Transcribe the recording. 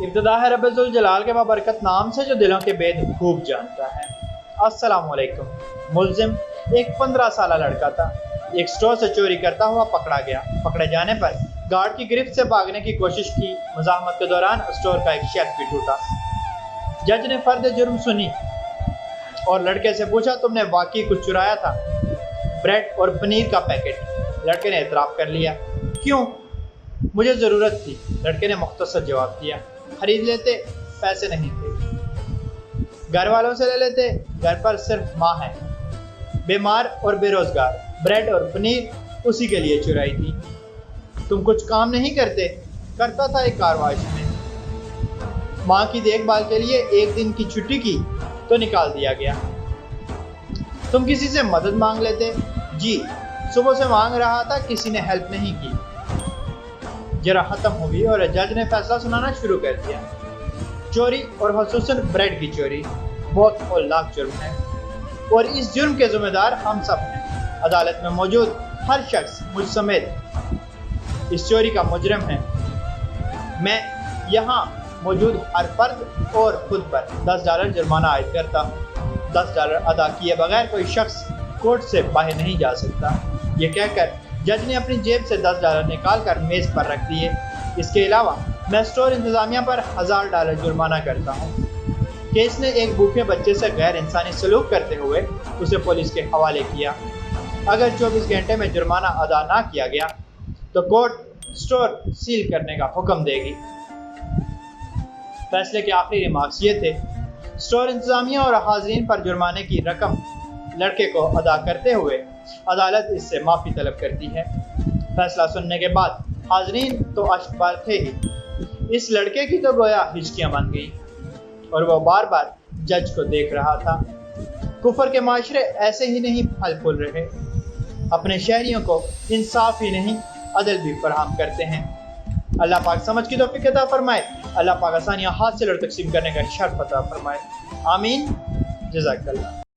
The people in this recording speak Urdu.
ابتدا ہے رب ذوالجلال کے بابرکت نام سے جو دلوں کے بید خوب جانتا ہے۔ السلام علیکم۔ ملزم ایک 15 سالہ لڑکا تھا۔ ایک سٹور سے چوری کرتا ہوا پکڑا گیا۔ پکڑے جانے پر گارڈ کی گرفت سے بھاگنے کی کوشش کی۔ مزاحمت کے دوران سٹور کا ایک شیلف بھی ٹوٹا۔ جج نے فرد جرم سنی اور لڑکے سے پوچھا تم نے واقعی کچھ چرایا تھا؟ بریڈ اور پنیر کا پیکٹ۔ لڑکے نے اعتراف کر لیا۔ کیوں؟ مجھے ضرورت تھی، لڑکے نے مختصر جواب دیا۔ خرید لیتے، پیسے نہیں تھے۔ گھر والوں سے لے لیتے، گھر پر صرف ماں ہے، بیمار اور بے روزگار۔ بریڈ اور پنیر اسی کے لیے چرائی تھی۔ تم کچھ کام نہیں کرتے؟ کرتا تھا ایک کار واش میں۔ ماں کی دیکھ بھال کے لیے ایک دن کی چھٹی کی تو نکال دیا گیا۔ تم کسی سے مدد مانگ لیتے؟ جی، صبح سے مانگ رہا تھا، کسی نے ہیلپ نہیں کی۔ جرا ختم ہوئی اور جج نے فیصلہ سنانا شروع کر دیا۔ چوری اور خصوصاً بریڈ کی چوری بہت ہولناک جرم ہے اور اس جرم کے ذمہ دار ہم سب ہیں۔ عدالت میں موجود ہر شخص مجھ سمیت اس چوری کا مجرم ہے۔ میں یہاں موجود ہر فرد اور خود پر $10 جرمانہ عائد کرتا ہوں۔ $10 ادا کیے بغیر کوئی شخص کورٹ سے باہر نہیں جا سکتا۔ یہ کہہ کر جج نے اپنی جیب سے $10 نکال کر میز پر رکھ دیے۔ اس کے علاوہ میں اسٹور انتظامیہ پر $1000 جرمانہ کرتا ہوں کہ اس نے ایک بھوکے بچے سے غیر انسانی سلوک کرتے ہوئے اسے پولیس کے حوالے کیا۔ اگر 24 گھنٹے میں جرمانہ ادا نہ کیا گیا تو کورٹ اسٹور سیل کرنے کا حکم دے گی۔ فیصلے کے آخری ریمارکس یہ تھے۔ اسٹور انتظامیہ اور حاضرین پر جرمانے کی رقم لڑکے کو ادا کرتے ہوئے عدالت اس سے معافی طلب کرتی ہے۔ فیصلہ سننے کے بعد حاضرین تو اشک بار تھے ہی، اس لڑکے کی تو گویا ہچکیاں بن گئی اور وہ بار بار جج کو دیکھ رہا تھا۔ کفر کے معاشرے ایسے ہی نہیں پھل پھول رہے، اپنے شہریوں کو انصاف ہی نہیں عدل بھی فراہم کرتے ہیں۔ اللہ پاک سمجھ کی توفیق عطا فرمائے۔ اللہ پاک آسانیاں حاصل اور تقسیم کرنے کا شرف عطا فرمائے۔ آمین۔ جزاک اللہ۔